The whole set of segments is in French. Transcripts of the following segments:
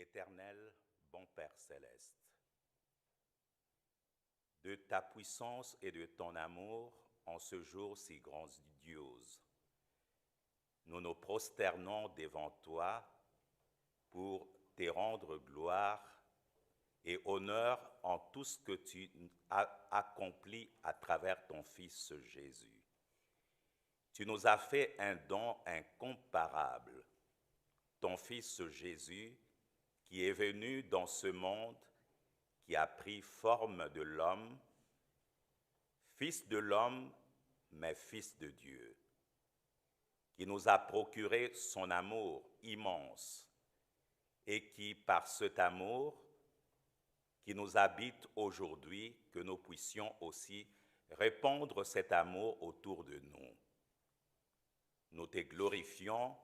Éternel, bon Père céleste, de ta puissance et de ton amour en ce jour si grandiose, nous nous prosternons devant toi pour te rendre gloire et honneur en tout ce que tu as accompli à travers ton Fils Jésus. Tu nous as fait un don incomparable, ton Fils Jésus, qui est venu dans ce monde, qui a pris forme de l'homme, Fils de l'homme, mais Fils de Dieu, qui nous a procuré son amour immense et qui, par cet amour qui nous habite aujourd'hui, que nous puissions aussi répandre cet amour autour de nous. Nous te glorifions,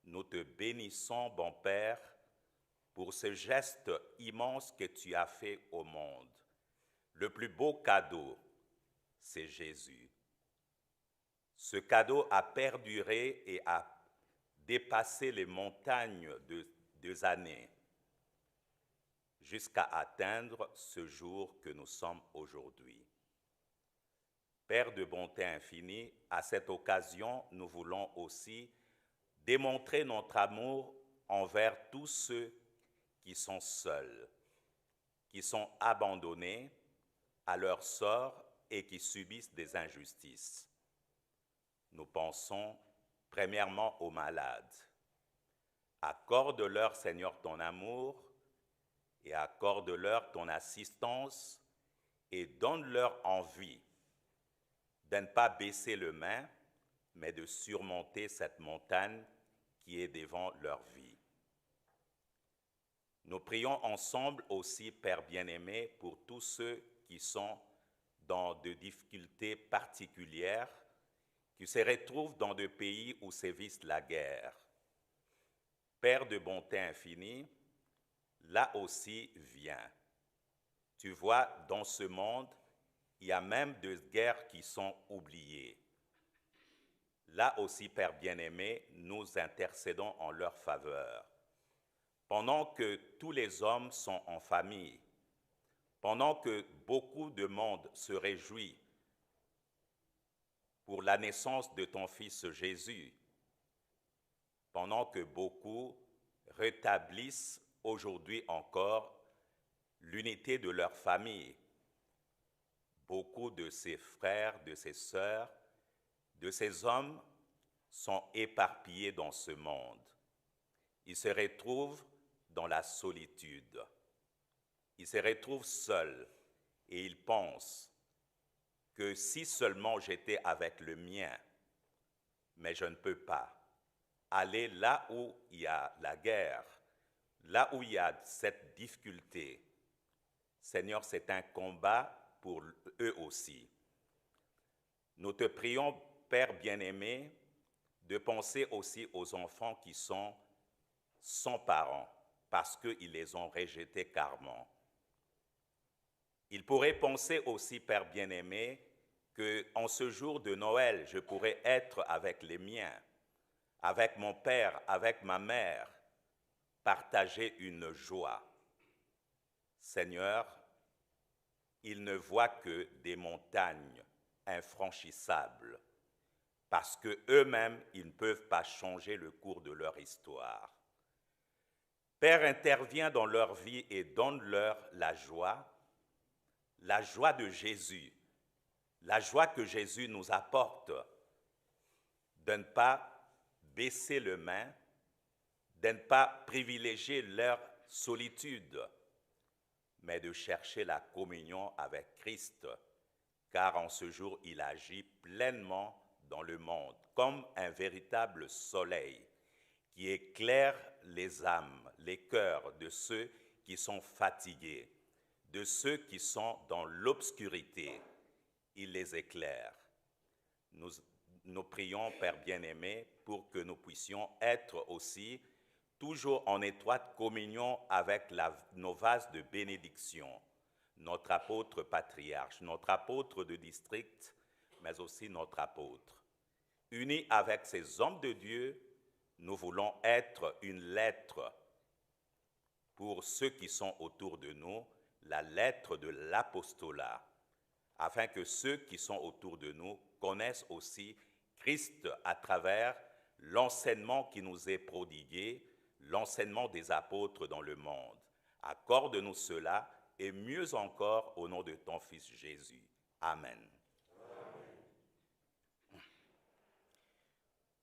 nous te bénissons, bon Père, pour ce geste immense que tu as fait au monde. Le plus beau cadeau, c'est Jésus. Ce cadeau a perduré et a dépassé les montagnes des années jusqu'à atteindre ce jour que nous sommes aujourd'hui. Père de bonté infinie, à cette occasion, nous voulons aussi démontrer notre amour envers tous ceux qui sont seuls, qui sont abandonnés à leur sort et qui subissent des injustices. Nous pensons premièrement aux malades. Accorde-leur, Seigneur, ton amour et accorde-leur ton assistance et donne-leur envie de ne pas baisser le main, mais de surmonter cette montagne qui est devant leur vie. Nous prions ensemble aussi, Père bien-aimé, pour tous ceux qui sont dans des difficultés particulières, qui se retrouvent dans des pays où sévisse la guerre. Père de bonté infinie, là aussi viens. Tu vois, dans ce monde, il y a même des guerres qui sont oubliées. Là aussi, Père bien-aimé, nous intercédons en leur faveur. Pendant que tous les hommes sont en famille, pendant que beaucoup de monde se réjouit pour la naissance de ton Fils Jésus, pendant que beaucoup rétablissent aujourd'hui encore l'unité de leur famille, beaucoup de ses frères, de ses sœurs, de ces hommes sont éparpillés dans ce monde. Ils se retrouvent dans la solitude. Ils se retrouvent seuls et ils pensent que si seulement j'étais avec le mien, mais je ne peux pas aller là où il y a la guerre, là où il y a cette difficulté. Seigneur, c'est un combat pour eux aussi. Nous te prions, Père bien-aimé, de penser aussi aux enfants qui sont sans parents, parce qu'ils les ont rejetés carrément. Il pourrait penser aussi, Père bien-aimé, qu'en ce jour de Noël, je pourrais être avec les miens, avec mon père, avec ma mère, partager une joie. Seigneur, ils ne voient que des montagnes infranchissables, parce qu'eux-mêmes, ils ne peuvent pas changer le cours de leur histoire. Père, intervient dans leur vie et donne-leur la joie de Jésus, la joie que Jésus nous apporte, de ne pas baisser le main, de ne pas privilégier leur solitude, mais de chercher la communion avec Christ, car en ce jour, il agit pleinement dans le monde, comme un véritable soleil qui éclaire les âmes, les cœurs de ceux qui sont fatigués, de ceux qui sont dans l'obscurité. Il les éclaire. Nous prions, Père bien-aimé, pour que nous puissions être aussi toujours en étroite communion avec nos vases de bénédiction, notre apôtre patriarche, notre apôtre de district, mais aussi notre apôtre. Unis avec ces hommes de Dieu, nous voulons être une lettre pour ceux qui sont autour de nous la lettre de l'apostolat, afin que ceux qui sont autour de nous connaissent aussi Christ à travers l'enseignement qui nous est prodigué, l'enseignement des apôtres dans le monde. Accorde-nous cela et mieux encore au nom de ton Fils Jésus. Amen.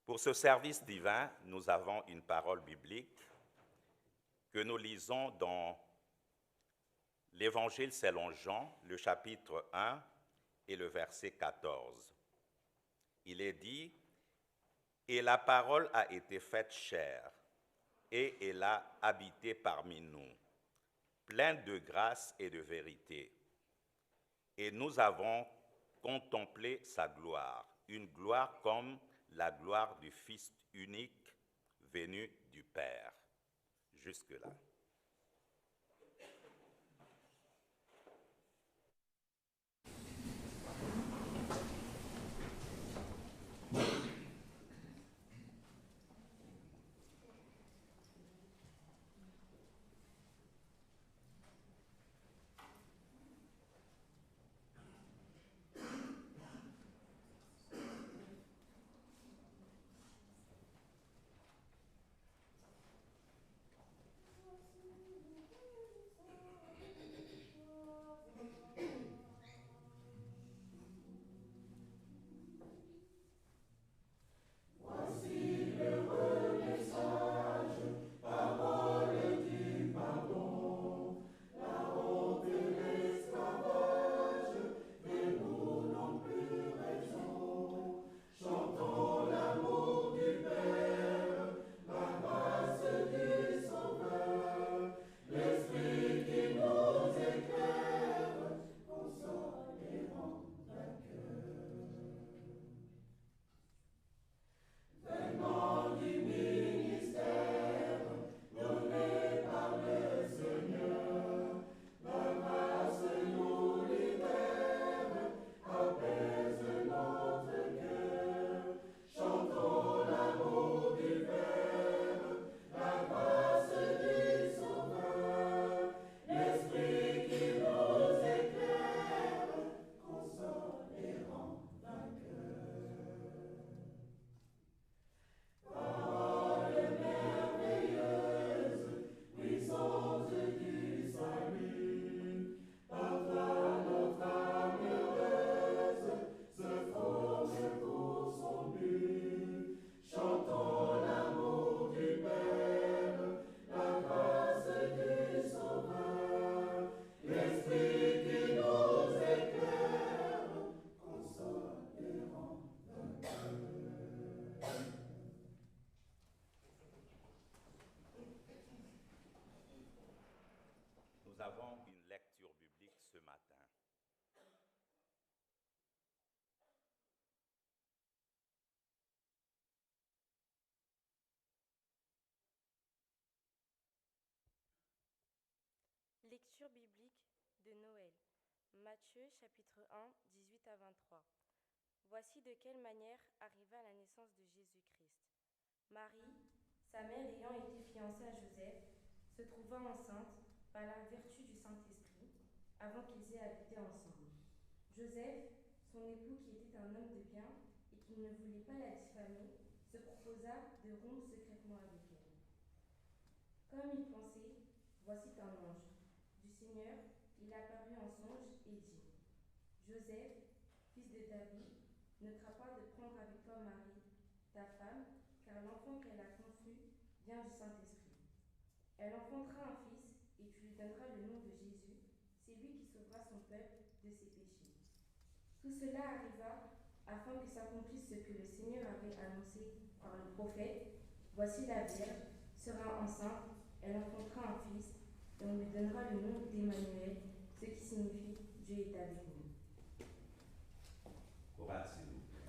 Pour ce service divin, nous avons une parole biblique que nous lisons dans l'Évangile selon Jean, le chapitre 1 et le verset 14. Il est dit, « Et la parole a été faite chair, et elle a habité parmi nous, pleine de grâce et de vérité. Et nous avons contemplé sa gloire, une gloire comme la gloire du Fils unique venu du Père. » Jusque-là. Nous avons une lecture biblique ce matin. Lecture biblique de Noël. Matthieu chapitre 1, 18 à 23. Voici de quelle manière arriva la naissance de Jésus-Christ. Marie, sa mère ayant été fiancée à Joseph, se trouva enceinte par la vertu du Saint-Esprit, avant qu'ils aient habité ensemble. Joseph, son époux qui était un homme de bien et qui ne voulait pas la diffamer, se proposa de rompre secrètement avec elle. Comme il pensait, voici un ange du Seigneur, il apparut en songe et dit, « Joseph, fils de David, ne crains pas de prendre avec toi Marie, ta femme, car l'enfant qu'elle a conçu vient du Saint-Esprit. Elle enfantera un fils, et tu lui donneras le nom de Jésus, c'est lui qui sauvera son peuple de ses péchés. » Tout cela arriva afin que s'accomplisse ce que le Seigneur avait annoncé par le prophète. « Voici la Vierge sera enceinte, elle enfantera un fils, et on lui donnera le nom d'Emmanuel, ce qui signifie Dieu est avec nous. » Chorale, s'il vous plaît.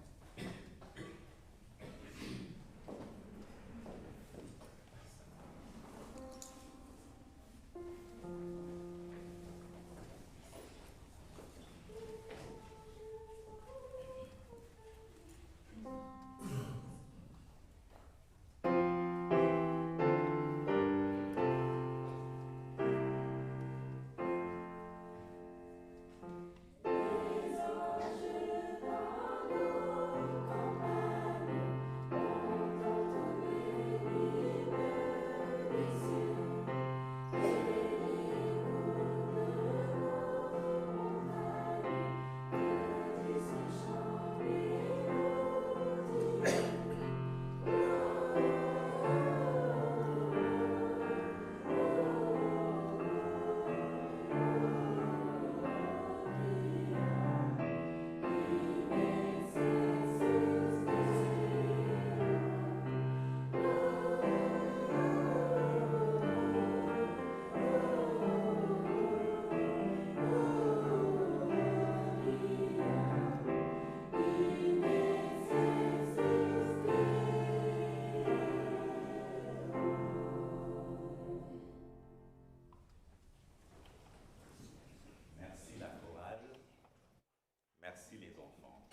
Merci les enfants.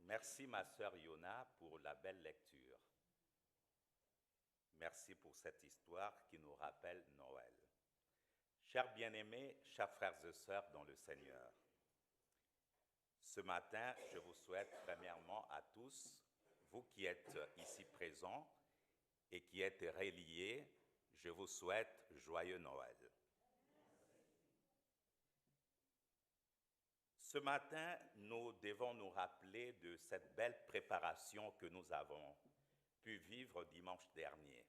Merci ma sœur Yona pour la belle lecture. Merci pour cette histoire qui nous rappelle Noël. Chers bien-aimés, chers frères et sœurs dans le Seigneur, ce matin, je vous souhaite premièrement à tous, vous qui êtes ici présents et qui êtes reliés, je vous souhaite joyeux Noël. Ce matin, nous devons nous rappeler de cette belle préparation que nous avons pu vivre dimanche dernier.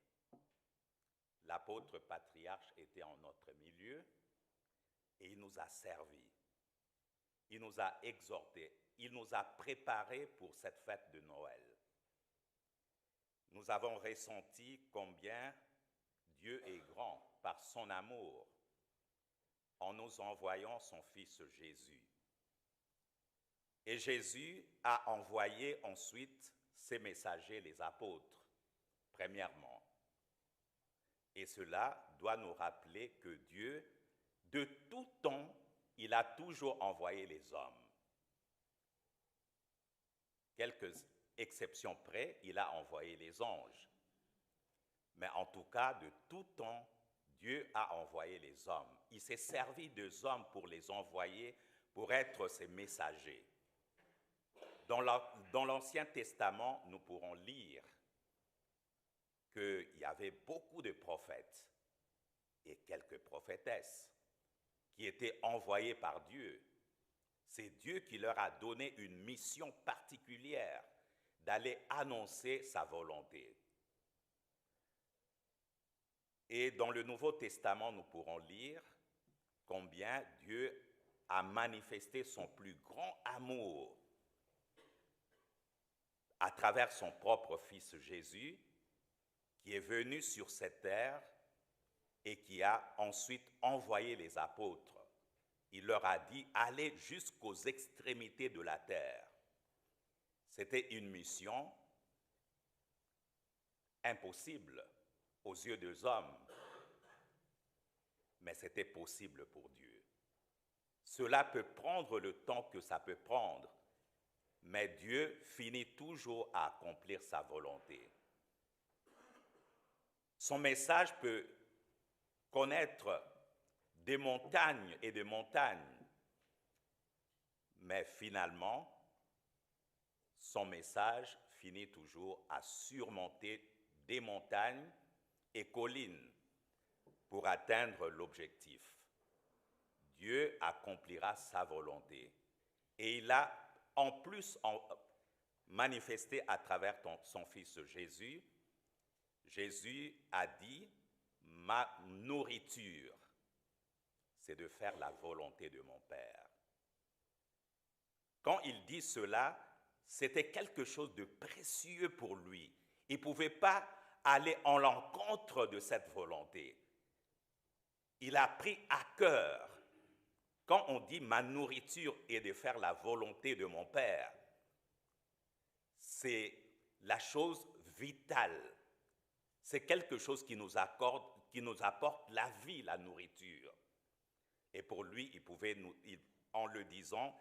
L'apôtre patriarche était en notre milieu et il nous a servi. Il nous a exhortés, il nous a préparés pour cette fête de Noël. Nous avons ressenti combien Dieu est grand par son amour en nous envoyant son Fils Jésus. Et Jésus a envoyé ensuite ses messagers, les apôtres, premièrement. Et cela doit nous rappeler que Dieu, de tout temps, il a toujours envoyé les hommes. Quelques exceptions près, il a envoyé les anges. Mais en tout cas, de tout temps, Dieu a envoyé les hommes. Il s'est servi des hommes pour les envoyer, pour être ses messagers. Dans l'Ancien Testament, nous pourrons lire qu'il y avait beaucoup de prophètes et quelques prophétesses qui étaient envoyés par Dieu. C'est Dieu qui leur a donné une mission particulière d'aller annoncer sa volonté. Et dans le Nouveau Testament, nous pourrons lire combien Dieu a manifesté son plus grand amour à travers son propre Fils Jésus, qui est venu sur cette terre et qui a ensuite envoyé les apôtres. Il leur a dit, allez jusqu'aux extrémités de la terre. C'était une mission impossible aux yeux des hommes, mais c'était possible pour Dieu. Cela peut prendre le temps que ça peut prendre, mais Dieu finit toujours à accomplir sa volonté. Son message peut connaître des montagnes et des montagnes, mais finalement, son message finit toujours à surmonter des montagnes et collines pour atteindre l'objectif. Dieu accomplira sa volonté. Et il a en plus manifesté à travers son Fils Jésus. Jésus a dit, ma nourriture, c'est de faire la volonté de mon Père. Quand il dit cela, c'était quelque chose de précieux pour lui. Il ne pouvait pas aller en l'encontre de cette volonté. Il a pris à cœur, quand on dit ma nourriture est de faire la volonté de mon Père, c'est la chose vitale. C'est quelque chose qui nous apporte la vie, la nourriture. Et pour lui, en le disant,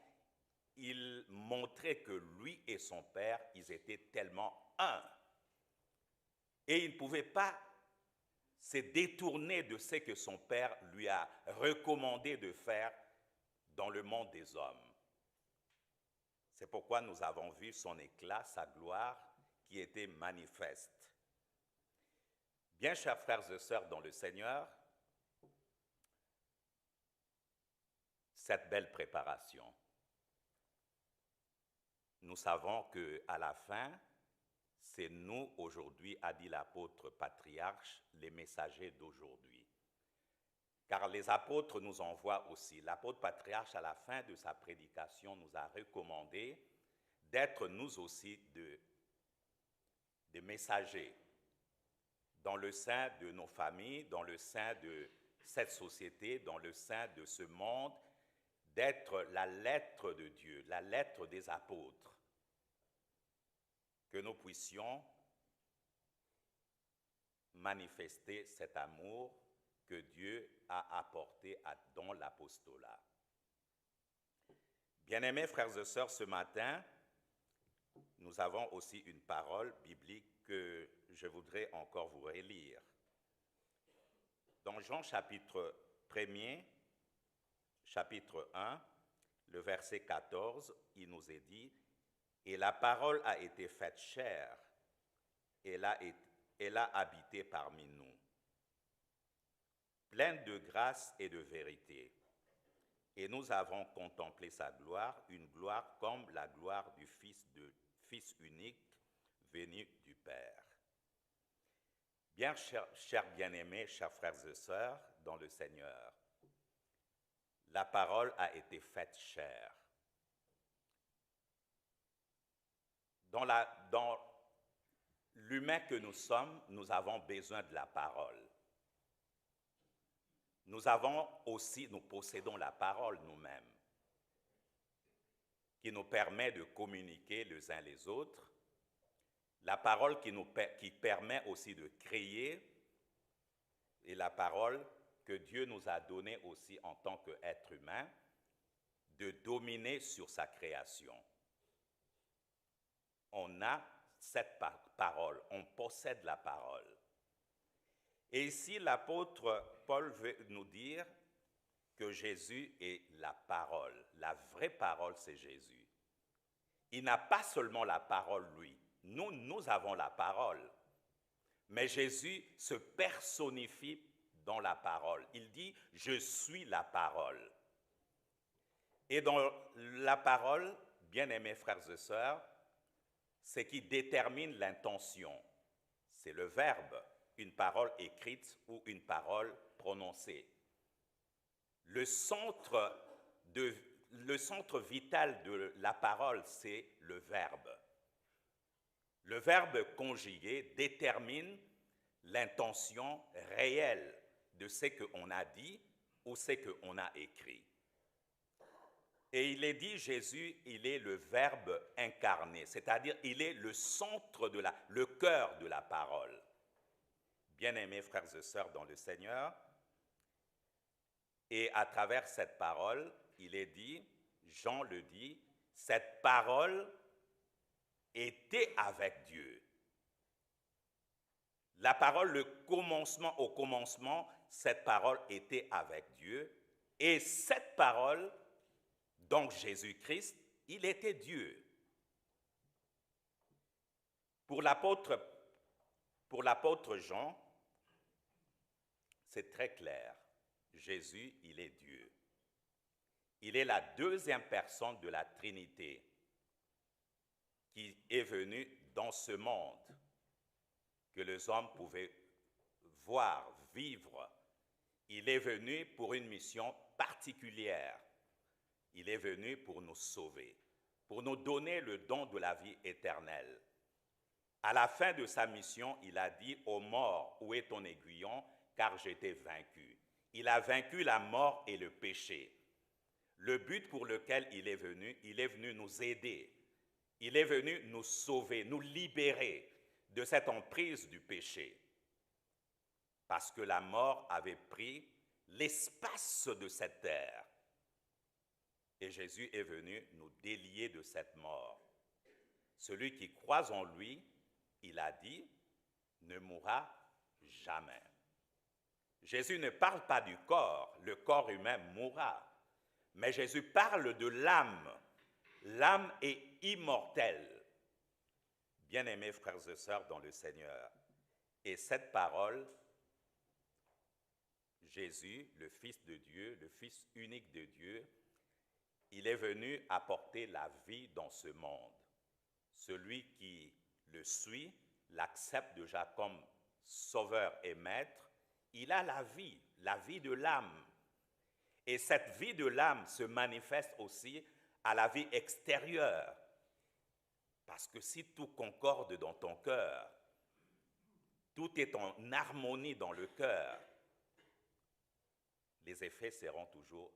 il montrait que lui et son Père, ils étaient tellement un. Et il ne pouvait pas se détourner de ce que son Père lui a recommandé de faire dans le monde des hommes. C'est pourquoi nous avons vu son éclat, sa gloire, qui était manifeste. Bien, chers frères et sœurs dans le Seigneur, cette belle préparation, nous savons qu'à la fin, c'est nous aujourd'hui, a dit l'apôtre patriarche, les messagers d'aujourd'hui. Car les apôtres nous envoient aussi. L'apôtre patriarche, à la fin de sa prédication, nous a recommandé d'être nous aussi des messagers dans le sein de nos familles, dans le sein de cette société, dans le sein de ce monde, d'être la lettre de Dieu, la lettre des apôtres. Que nous puissions manifester cet amour que Dieu a apporté dans l'apostolat. Bien-aimés frères et sœurs, ce matin, nous avons aussi une parole biblique que je voudrais encore vous relire. Dans Jean chapitre 1er, chapitre 1, le verset 14, il nous est dit « Et la parole a été faite chair, elle a habité parmi nous, pleine de grâce et de vérité. Et nous avons contemplé sa gloire, une gloire comme la gloire du Fils unique venu du Père. » Bien, chers bien-aimés, chers frères et sœurs dans le Seigneur, la parole a été faite chair. Dans l'humain que nous sommes, nous avons besoin de la parole. Nous possédons la parole nous-mêmes, qui nous permet de communiquer les uns les autres, la parole qui permet aussi de créer, et la parole que Dieu nous a donnée aussi en tant qu'être humain, de dominer sur sa création. On a cette parole, on possède la parole. Et ici, l'apôtre Paul veut nous dire que Jésus est la parole. La vraie parole, c'est Jésus. Il n'a pas seulement la parole, lui. Nous avons la parole. Mais Jésus se personnifie dans la parole. Il dit « Je suis la parole ». Et dans la parole, bien-aimés frères et sœurs, ce qui détermine l'intention, c'est le verbe, une parole écrite ou une parole prononcée. Le centre vital de la parole, c'est le verbe. Le verbe conjugué détermine l'intention réelle de ce qu'on a dit ou ce qu'on a écrit. Et il est dit, Jésus, il est le verbe incarné, c'est-à-dire il est le centre le cœur de la parole. Bien-aimés frères et sœurs dans le Seigneur, et à travers cette parole, il est dit, Jean le dit, cette parole était avec Dieu. La parole, au commencement, cette parole était avec Dieu, et cette parole, donc Jésus-Christ, il était Dieu. Pour l'apôtre Jean, c'est très clair. Jésus, il est Dieu. Il est la deuxième personne de la Trinité qui est venue dans ce monde que les hommes pouvaient voir, vivre. Il est venu pour une mission particulière. Il est venu pour nous sauver, pour nous donner le don de la vie éternelle. À la fin de sa mission, il a dit aux morts, où est ton aiguillon, car j'étais vaincu. Il a vaincu la mort et le péché. Le but pour lequel il est venu nous aider. Il est venu nous sauver, nous libérer de cette emprise du péché. Parce que la mort avait pris l'espace de cette terre. Et Jésus est venu nous délier de cette mort. Celui qui croit en lui, il a dit, ne mourra jamais. Jésus ne parle pas du corps, le corps humain mourra. Mais Jésus parle de l'âme. L'âme est immortelle. Bien-aimés frères et sœurs dans le Seigneur. Et cette parole, Jésus, le Fils de Dieu, le Fils unique de Dieu, il est venu apporter la vie dans ce monde. Celui qui le suit, l'accepte déjà comme sauveur et maître, il a la vie de l'âme. Et cette vie de l'âme se manifeste aussi à la vie extérieure. Parce que si tout concorde dans ton cœur, tout est en harmonie dans le cœur, les effets seront toujours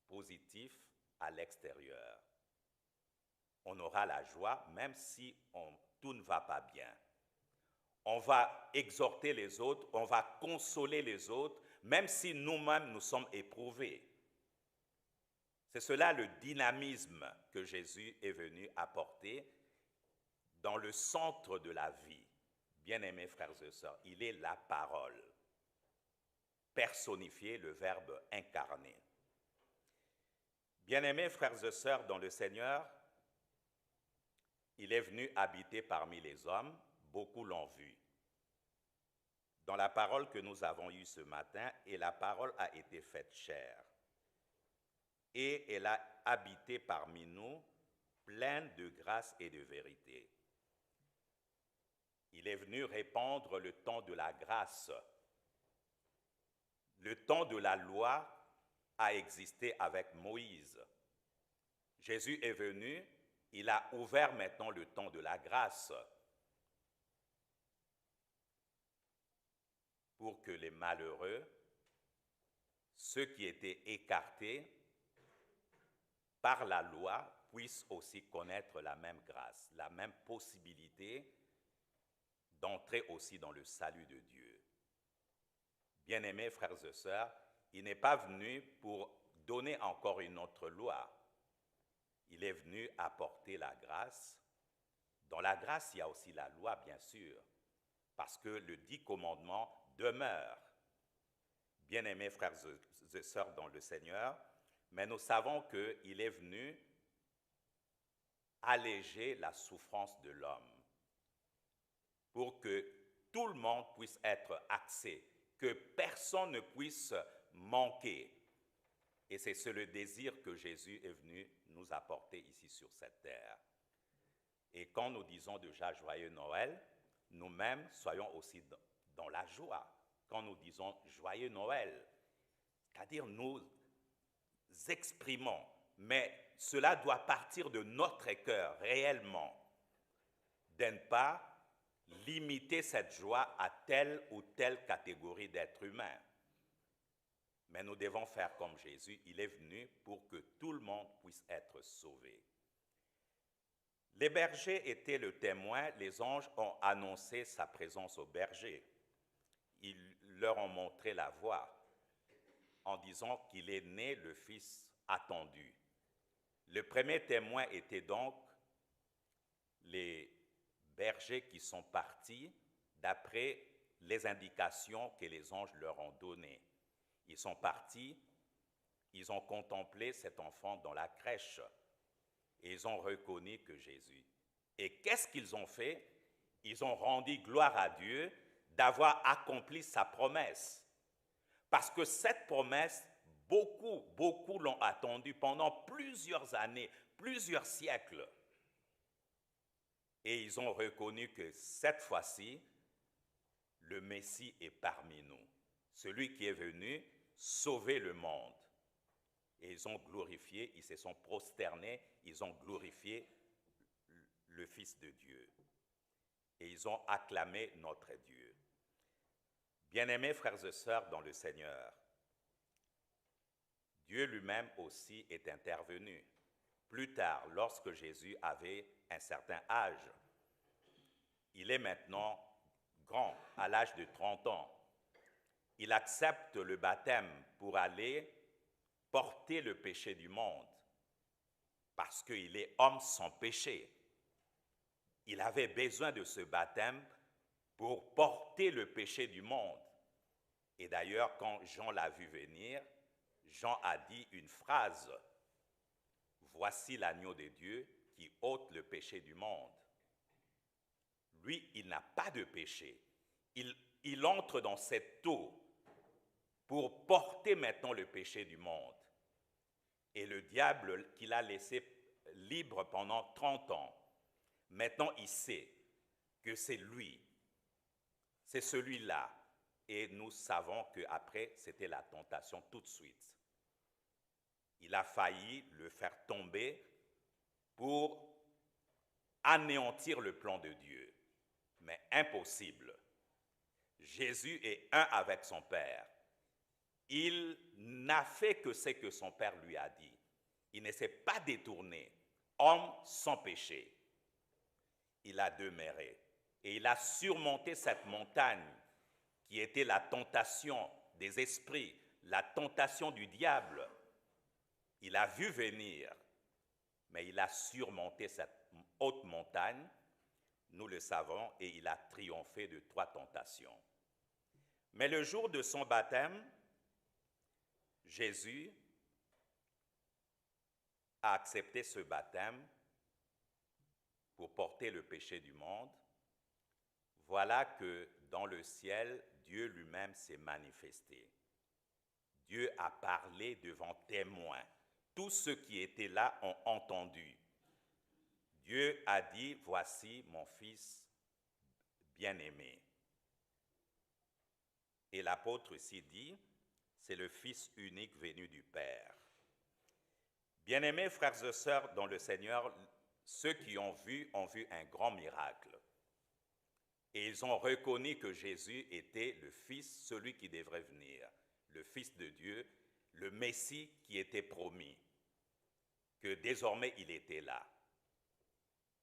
positifs à l'extérieur. On aura la joie même si tout ne va pas bien. On va exhorter les autres, on va consoler les autres, même si nous-mêmes nous sommes éprouvés. C'est cela le dynamisme que Jésus est venu apporter dans le centre de la vie. Bien-aimés frères et sœurs, il est la parole, personnifiée, le Verbe incarné. Bien-aimés frères et sœurs dans le Seigneur, il est venu habiter parmi les hommes, beaucoup l'ont vu. Dans la parole que nous avons eue ce matin, et la parole a été faite chair. Et elle a habité parmi nous, pleine de grâce et de vérité. Il est venu répandre le temps de la grâce. Le temps de la loi a existé avec Moïse. Jésus est venu, il a ouvert maintenant le temps de la grâce pour que les malheureux, ceux qui étaient écartés par la loi, puissent aussi connaître la même grâce, la même possibilité d'entrer aussi dans le salut de Dieu. Bien-aimés frères et sœurs, il n'est pas venu pour donner encore une autre loi. Il est venu apporter la grâce. Dans la grâce, il y a aussi la loi, bien sûr, parce que le 10 commandements demeurent. Bien-aimés frères et sœurs dans le Seigneur, mais nous savons qu'il est venu alléger la souffrance de l'homme pour que tout le monde puisse être axé, que personne ne puisse manquer. Et c'est le désir que Jésus est venu nous apporter ici sur cette terre. Et quand nous disons déjà joyeux Noël, nous-mêmes soyons aussi dans la joie. Quand nous disons joyeux Noël, c'est-à-dire nous exprimons, mais cela doit partir de notre cœur réellement, de ne pas limiter cette joie à telle ou telle catégorie d'êtres humains. Mais nous devons faire comme Jésus, il est venu pour que tout le monde puisse être sauvé. Les bergers étaient le témoin, les anges ont annoncé sa présence aux bergers. Ils leur ont montré la voie en disant qu'il est né le Fils attendu. Le premier témoin était donc les bergers qui sont partis d'après les indications que les anges leur ont données. Ils sont partis, ils ont contemplé cet enfant dans la crèche et ils ont reconnu que Jésus. Et qu'est-ce qu'ils ont fait? Ils ont rendu gloire à Dieu d'avoir accompli sa promesse. Parce que cette promesse, beaucoup l'ont attendue pendant plusieurs années, plusieurs siècles. Et ils ont reconnu que cette fois-ci, le Messie est parmi nous. Celui qui est venu sauver le monde. Et ils ont glorifié, ils se sont prosternés, ils ont glorifié le Fils de Dieu. Et ils ont acclamé notre Dieu. Bien-aimés frères et sœurs dans le Seigneur, Dieu lui-même aussi est intervenu. Plus tard, lorsque Jésus avait un certain âge, il est maintenant grand, à l'âge de 30 ans. Il accepte le baptême pour aller porter le péché du monde, parce qu'il est homme sans péché. Il avait besoin de ce baptême pour porter le péché du monde. Et d'ailleurs, quand Jean l'a vu venir, Jean a dit une phrase, « Voici l'agneau de Dieu qui ôte le péché du monde. » Lui, il n'a pas de péché. Il entre dans cette eau pour porter maintenant le péché du monde. Et le diable qu'il a laissé libre pendant 30 ans, maintenant il sait que c'est lui, c'est celui-là. Et nous savons qu'après, c'était la tentation tout de suite. Il a failli le faire tomber pour anéantir le plan de Dieu. Mais impossible. Jésus est un avec son Père. Il n'a fait que ce que son Père lui a dit. Il ne s'est pas détourné. Homme sans péché. Il a demeuré. Et il a surmonté cette montagne qui était la tentation des esprits, la tentation du diable. Il a vu venir, mais il a surmonté cette haute montagne, nous le savons, et il a triomphé de 3 tentations. Mais le jour de son baptême, Jésus a accepté ce baptême pour porter le péché du monde. Voilà que dans le ciel, Dieu lui-même s'est manifesté. Dieu a parlé devant témoins. Tous ceux qui étaient là ont entendu. Dieu a dit, voici mon fils bien-aimé. Et l'apôtre ici dit, c'est le fils unique venu du Père. Bien-aimés frères et sœurs dans le Seigneur, ceux qui ont vu un grand miracle. Et ils ont reconnu que Jésus était le Fils, celui qui devrait venir, le Fils de Dieu, le Messie qui était promis, que désormais il était là.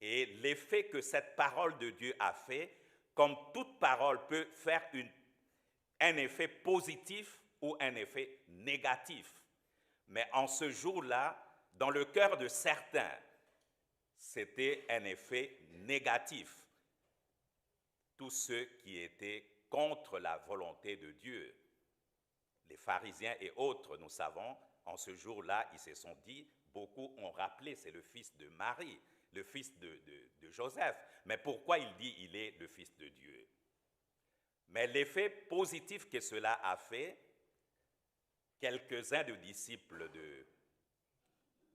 Et l'effet que cette parole de Dieu a fait, comme toute parole peut faire un effet positif ou un effet négatif. Mais en ce jour-là, dans le cœur de certains, c'était un effet négatif. Tous ceux qui étaient contre la volonté de Dieu, les pharisiens et autres, nous savons, en ce jour-là, ils se sont dit, beaucoup ont rappelé, c'est le fils de Marie, le fils de Joseph. Mais pourquoi il dit il est le fils de Dieu? Mais l'effet positif que cela a fait, quelques-uns de disciples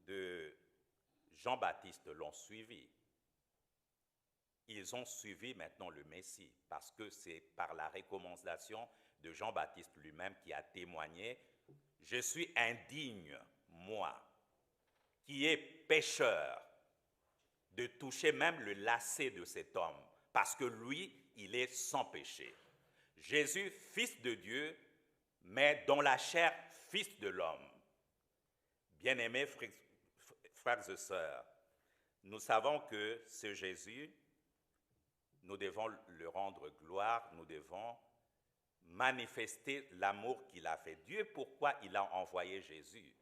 de Jean-Baptiste l'ont suivi. Ils ont suivi maintenant le Messie parce que c'est par la recommandation de Jean-Baptiste lui-même qui a témoigné « Je suis indigne, moi, qui est pécheur, de toucher même le lacet de cet homme, parce que lui, il est sans péché. » Jésus, fils de Dieu, mais dans la chair, fils de l'homme. Bien-aimés frères et sœurs, nous savons que ce Jésus, nous devons le rendre gloire, nous devons manifester l'amour qu'il a fait. Dieu, pourquoi il a envoyé Jésus?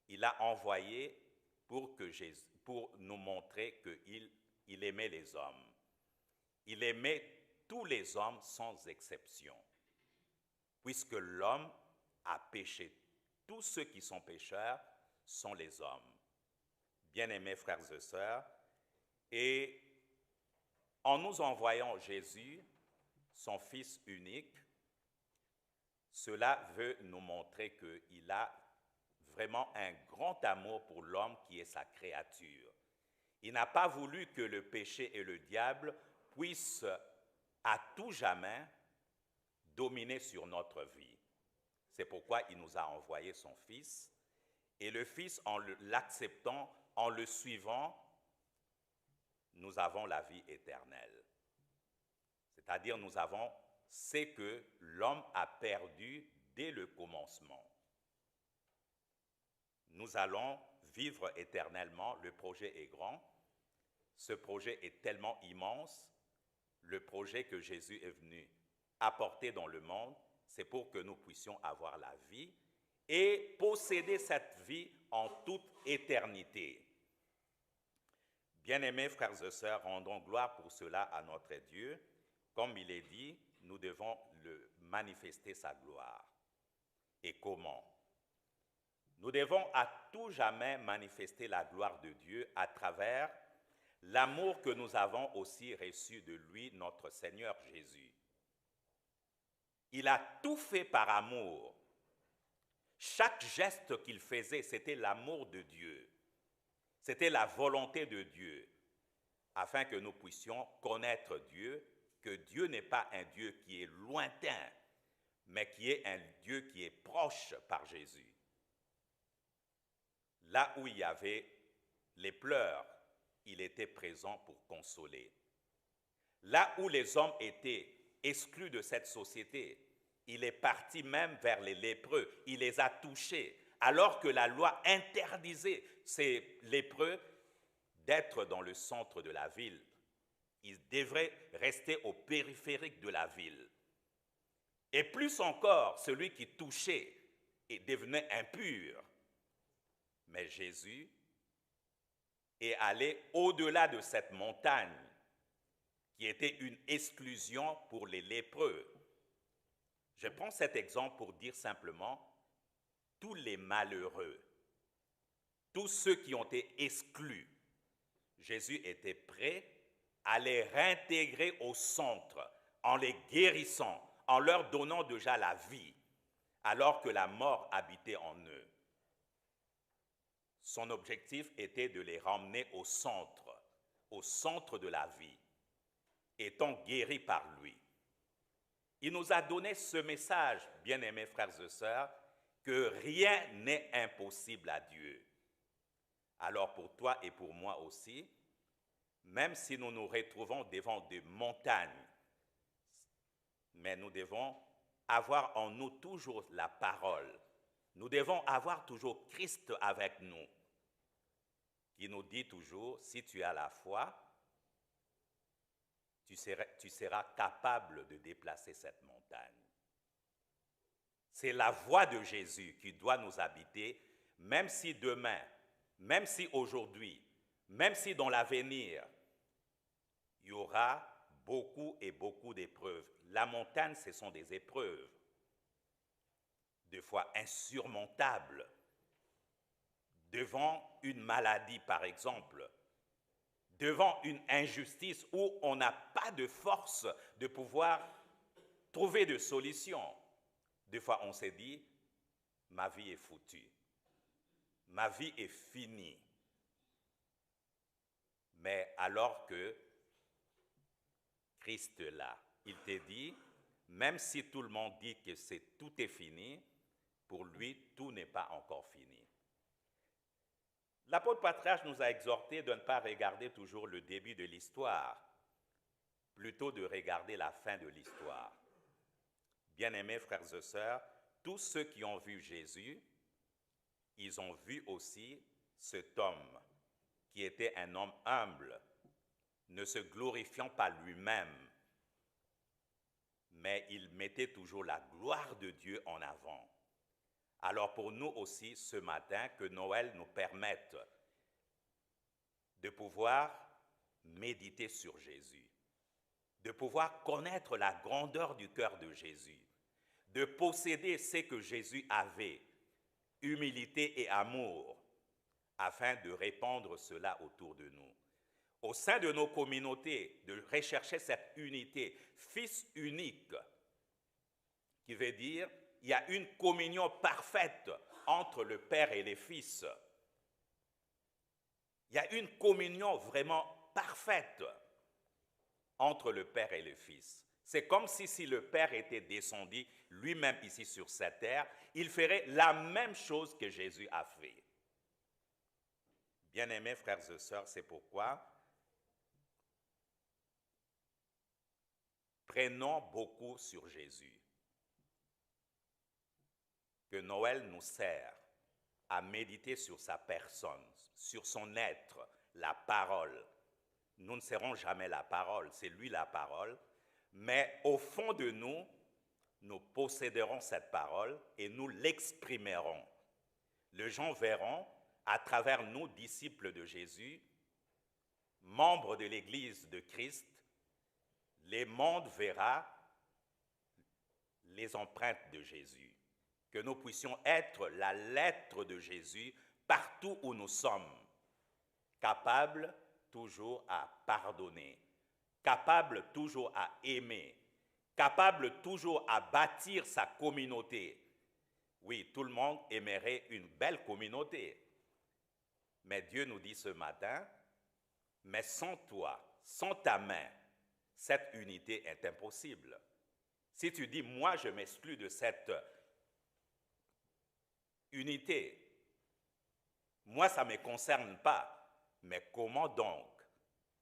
Il a envoyé pour nous montrer qu'il aimait les hommes. Il aimait tous les hommes sans exception, puisque l'homme a péché. Tous ceux qui sont pécheurs sont les hommes. Bien-aimés frères et sœurs, et en nous envoyant Jésus, son Fils unique, cela veut nous montrer qu'il a vraiment un grand amour pour l'homme qui est sa créature. Il n'a pas voulu que le péché et le diable puissent à tout jamais dominer sur notre vie. C'est pourquoi il nous a envoyé son Fils. Et le Fils, en l'acceptant, en le suivant, nous avons la vie éternelle. C'est-à-dire, nous avons ce que l'homme a perdu dès le commencement. Nous allons vivre éternellement. Le projet est grand. Ce projet est tellement immense. Le projet que Jésus est venu apporter dans le monde, c'est pour que nous puissions avoir la vie et posséder cette vie en toute éternité. Bien-aimés frères et sœurs, rendons gloire pour cela à notre Dieu. Comme il est dit, nous devons manifester sa gloire. Et comment? Nous devons à tout jamais manifester la gloire de Dieu à travers l'amour que nous avons aussi reçu de lui, notre Seigneur Jésus. Il a tout fait par amour. Chaque geste qu'il faisait, c'était l'amour de Dieu. C'était la volonté de Dieu, afin que nous puissions connaître Dieu, que Dieu n'est pas un Dieu qui est lointain, mais qui est un Dieu qui est proche par Jésus. Là où il y avait les pleurs, il était présent pour consoler. Là où les hommes étaient exclus de cette société, il est parti même vers les lépreux, il les a touchés, alors que la loi interdisait ces lépreux d'être dans le centre de la ville. Ils devraient rester au périphérique de la ville. Et plus encore, celui qui touchait et devenait impur. Mais Jésus est allé au-delà de cette montagne qui était une exclusion pour les lépreux. Je prends cet exemple pour dire simplement tous les malheureux, tous ceux qui ont été exclus, Jésus était prêt à les réintégrer au centre en les guérissant, en leur donnant déjà la vie, alors que la mort habitait en eux. Son objectif était de les ramener au centre de la vie, étant guéris par lui. Il nous a donné ce message, bien-aimés frères et sœurs, que rien n'est impossible à Dieu. Alors pour toi et pour moi aussi, même si nous nous retrouvons devant des montagnes, mais nous devons avoir en nous toujours la parole. Nous devons avoir toujours Christ avec nous, qui nous dit toujours, si tu as la foi, tu seras capable de déplacer cette montagne. C'est la voix de Jésus qui doit nous habiter, même si demain, même si aujourd'hui, même si dans l'avenir, il y aura beaucoup et beaucoup d'épreuves. La montagne, ce sont des épreuves, des fois insurmontables, devant une maladie par exemple, devant une injustice où on n'a pas de force de pouvoir trouver de solution. Des fois on s'est dit, ma vie est foutue, ma vie est finie. Mais alors que Christ est là, il te dit, même si tout le monde dit que tout est fini, pour lui, tout n'est pas encore fini. L'apôtre Patriarche nous a exhorté de ne pas regarder toujours le début de l'histoire, plutôt de regarder la fin de l'histoire. Bien-aimés frères et sœurs, tous ceux qui ont vu Jésus, ils ont vu aussi cet homme qui était un homme humble, ne se glorifiant pas lui-même, mais il mettait toujours la gloire de Dieu en avant. Alors pour nous aussi, ce matin, que Noël nous permette de pouvoir méditer sur Jésus, de pouvoir connaître la grandeur du cœur de Jésus, de posséder ce que Jésus avait, humilité et amour, afin de répandre cela autour de nous. Au sein de nos communautés, de rechercher cette unité, fils unique, qui veut dire il y a une communion parfaite entre le Père et les Fils. Il y a une communion vraiment parfaite entre le Père et le Fils. C'est comme si le Père était descendu lui-même ici sur cette terre, il ferait la même chose que Jésus a fait. Bien-aimés frères et sœurs, c'est pourquoi prenons beaucoup sur Jésus. Que Noël nous sert à méditer sur sa personne, sur son être, la parole. Nous ne serons jamais la parole, c'est lui la parole, mais au fond de nous, nous posséderons cette parole et nous l'exprimerons. Les gens verront, à travers nous, disciples de Jésus, membres de l'Église de Christ, le monde verra les empreintes de Jésus. Que nous puissions être la lettre de Jésus partout où nous sommes, capables toujours à pardonner, capables toujours à aimer, capables toujours à bâtir sa communauté. Oui, tout le monde aimerait une belle communauté. Mais Dieu nous dit ce matin, mais sans toi, sans ta main, cette unité est impossible. Si tu dis, moi je m'exclus de cette unité, moi ça ne me concerne pas, mais comment donc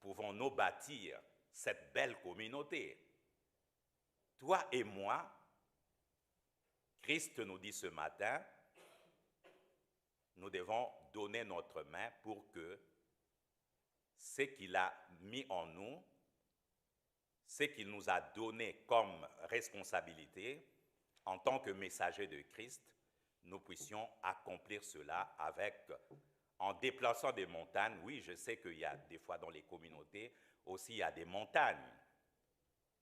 pouvons-nous bâtir cette belle communauté? Toi et moi, Christ nous dit ce matin, nous devons donner notre main pour que ce qu'il a mis en nous, ce qu'il nous a donné comme responsabilité en tant que messager de Christ, nous puissions accomplir cela en déplaçant des montagnes. Oui, je sais qu'il y a des fois dans les communautés aussi, il y a des montagnes,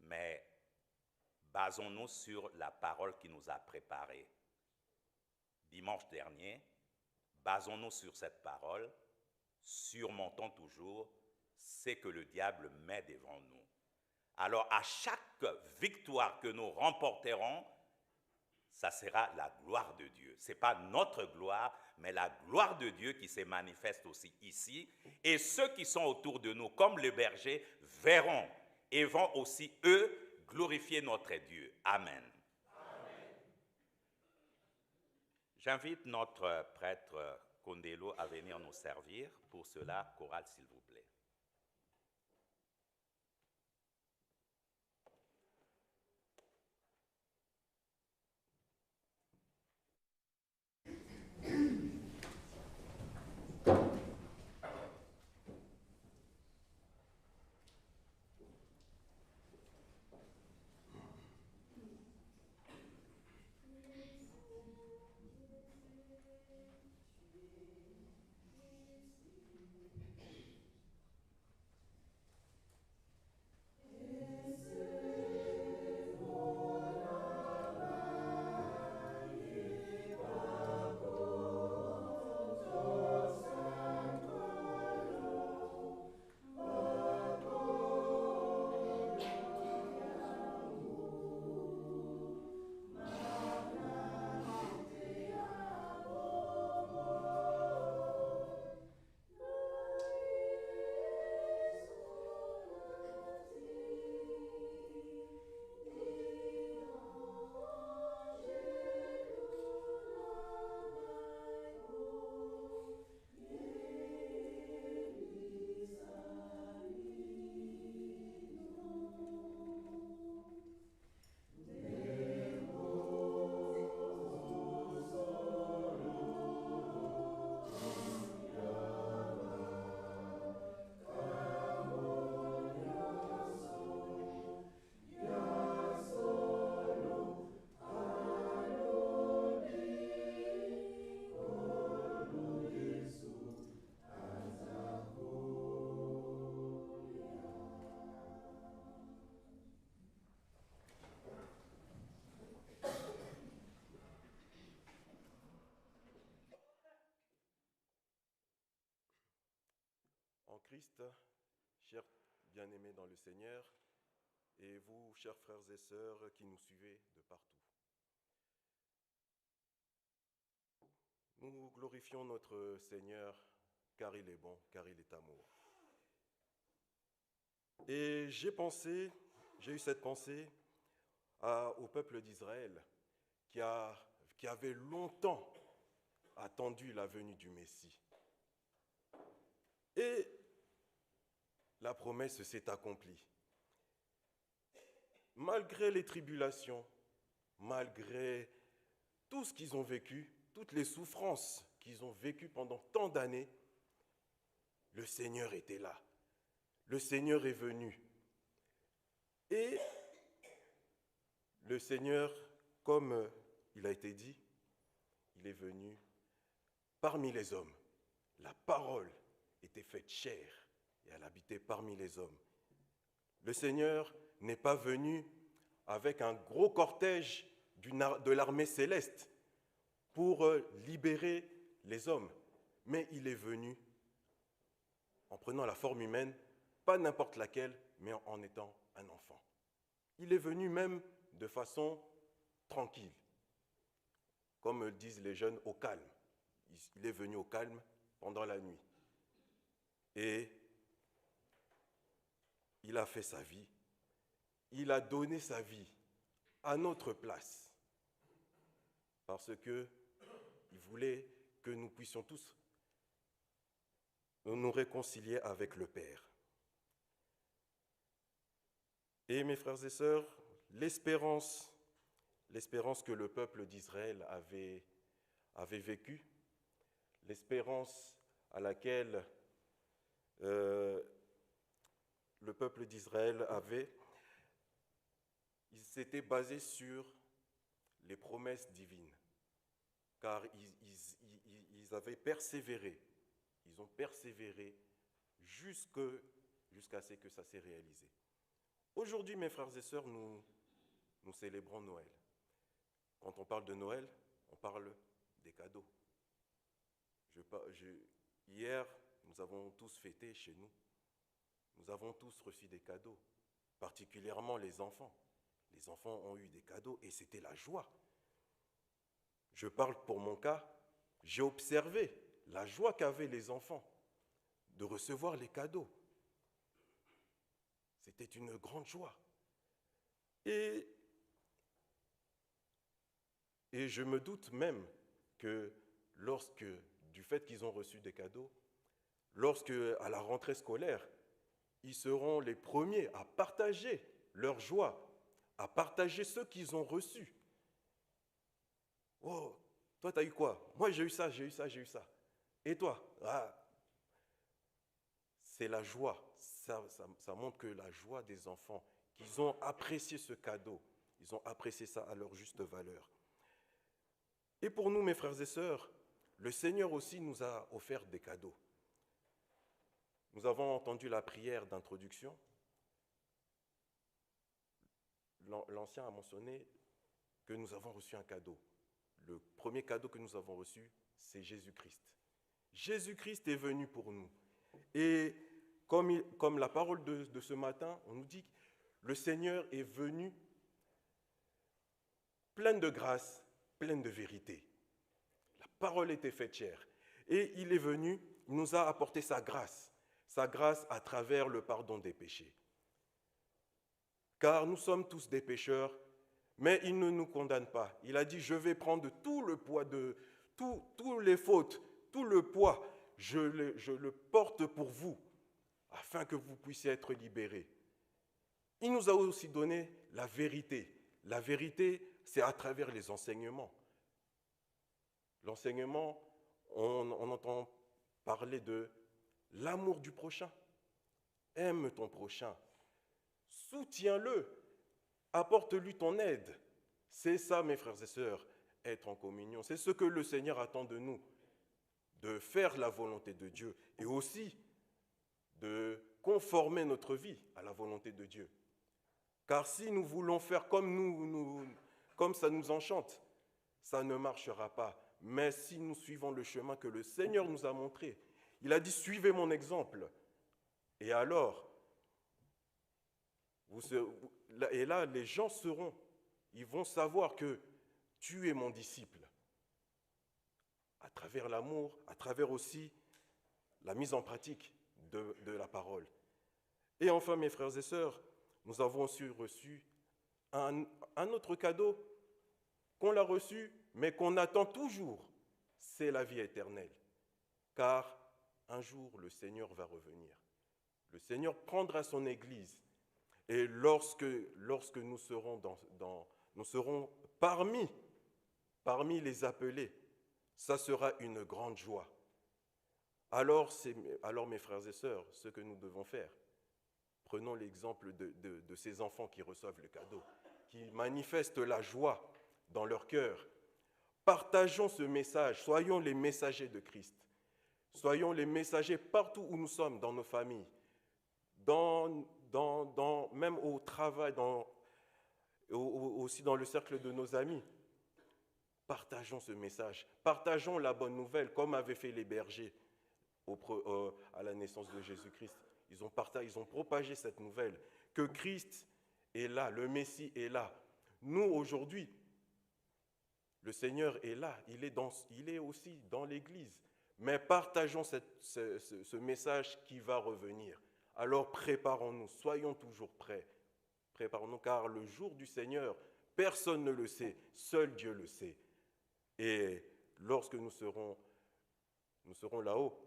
mais basons-nous sur la parole qui nous a préparés. Dimanche dernier, basons-nous sur cette parole, surmontons toujours ce que le diable met devant nous. Alors, à chaque victoire que nous remporterons, ça sera la gloire de Dieu. Ce n'est pas notre gloire, mais la gloire de Dieu qui se manifeste aussi ici. Et ceux qui sont autour de nous, comme les bergers, verront et vont aussi, eux, glorifier notre Dieu. Amen. Amen. J'invite notre prêtre Kondelo à venir nous servir. Pour cela, chorale, s'il vous plaît. En Christ, chers bien-aimés dans le Seigneur, et vous, chers frères et sœurs qui nous suivez de partout. Nous glorifions notre Seigneur car il est bon, car il est amour. Et j'ai eu cette pensée au peuple d'Israël qui avait longtemps attendu la venue du Messie. Et la promesse s'est accomplie. Malgré les tribulations, malgré tout ce qu'ils ont vécu, toutes les souffrances qu'ils ont vécues pendant tant d'années, le Seigneur était là. Le Seigneur est venu. Et le Seigneur, comme il a été dit, il est venu parmi les hommes. La parole était faite chair et elle habitait parmi les hommes. Le Seigneur n'est pas venu avec un gros cortège de l'armée céleste pour libérer les hommes, mais il est venu en prenant la forme humaine, pas n'importe laquelle, mais en étant un enfant. Il est venu même de façon tranquille, comme disent les jeunes, au calme. Il est venu au calme pendant la nuit. Et il a fait sa vie, il a donné sa vie à notre place, parce qu'il voulait que nous puissions tous nous réconcilier avec le Père. Et mes frères et sœurs, l'espérance que le peuple d'Israël avait vécue, l'espérance à laquelle le peuple d'Israël il s'était basé sur les promesses divines. car ils avaient persévéré. Ils ont persévéré jusqu'à ce que ça s'est réalisé. Aujourd'hui, mes frères et sœurs, nous célébrons Noël. Quand on parle de Noël, on parle des cadeaux. Hier, nous avons tous fêté chez nous. Nous avons tous reçu des cadeaux, particulièrement les enfants. Les enfants ont eu des cadeaux et c'était la joie. Je parle pour mon cas, j'ai observé la joie qu'avaient les enfants de recevoir les cadeaux. C'était une grande joie. Et je me doute même que du fait qu'ils ont reçu des cadeaux, lorsque à la rentrée scolaire, ils seront les premiers à partager leur joie, à partager ce qu'ils ont reçu. Oh, toi, tu as eu quoi? Moi, j'ai eu ça, j'ai eu ça, j'ai eu ça. Et toi? C'est la joie. Ça montre que la joie des enfants, qu'ils ont apprécié ce cadeau, ils ont apprécié ça à leur juste valeur. Et pour nous, mes frères et sœurs, le Seigneur aussi nous a offert des cadeaux. Nous avons entendu la prière d'introduction. L'Ancien a mentionné que nous avons reçu un cadeau. Le premier cadeau que nous avons reçu, c'est Jésus-Christ. Jésus-Christ est venu pour nous. Et comme la parole de ce matin, on nous dit que le Seigneur est venu plein de grâce, plein de vérité. La parole était faite chair. Et il est venu, il nous a apporté sa grâce à travers le pardon des péchés. Car nous sommes tous des pécheurs, mais il ne nous condamne pas. Il a dit, je vais prendre tout le poids de toutes les fautes, tout le poids, je le porte pour vous, afin que vous puissiez être libérés. Il nous a aussi donné la vérité. La vérité, c'est à travers les enseignements. L'enseignement, on entend parler de l'amour du prochain. Aime ton prochain. Soutiens-le. Apporte-lui ton aide. C'est ça, mes frères et sœurs, être en communion. C'est ce que le Seigneur attend de nous, de faire la volonté de Dieu et aussi de conformer notre vie à la volonté de Dieu. Car si nous voulons faire comme ça nous enchante, ça ne marchera pas. Mais si nous suivons le chemin que le Seigneur nous a montré, il a dit, suivez mon exemple. Et alors, et là, les gens ils vont savoir que tu es mon disciple. À travers l'amour, à travers aussi la mise en pratique de la parole. Et enfin, mes frères et sœurs, nous avons aussi reçu un autre cadeau qu'on l'a reçu, mais qu'on attend toujours, c'est la vie éternelle. Car un jour, le Seigneur va revenir. Le Seigneur prendra son Église. Et lorsque nous serons, nous serons parmi les appelés, ça sera une grande joie. Alors, mes frères et sœurs, ce que nous devons faire, prenons l'exemple de ces enfants qui reçoivent le cadeau, qui manifestent la joie dans leur cœur. Partageons ce message, soyons les messagers de Christ. Soyons les messagers partout où nous sommes, dans nos familles, même au travail, aussi dans le cercle de nos amis. Partageons ce message, partageons la bonne nouvelle, comme avaient fait les bergers à la naissance de Jésus-Christ. Ils ont propagé cette nouvelle, que Christ est là, le Messie est là. Nous, aujourd'hui, le Seigneur est là, il est aussi dans l'Église. Mais partageons ce message qui va revenir. Alors préparons-nous, soyons toujours prêts. Préparons-nous, car le jour du Seigneur, personne ne le sait, seul Dieu le sait. Et lorsque nous serons là-haut,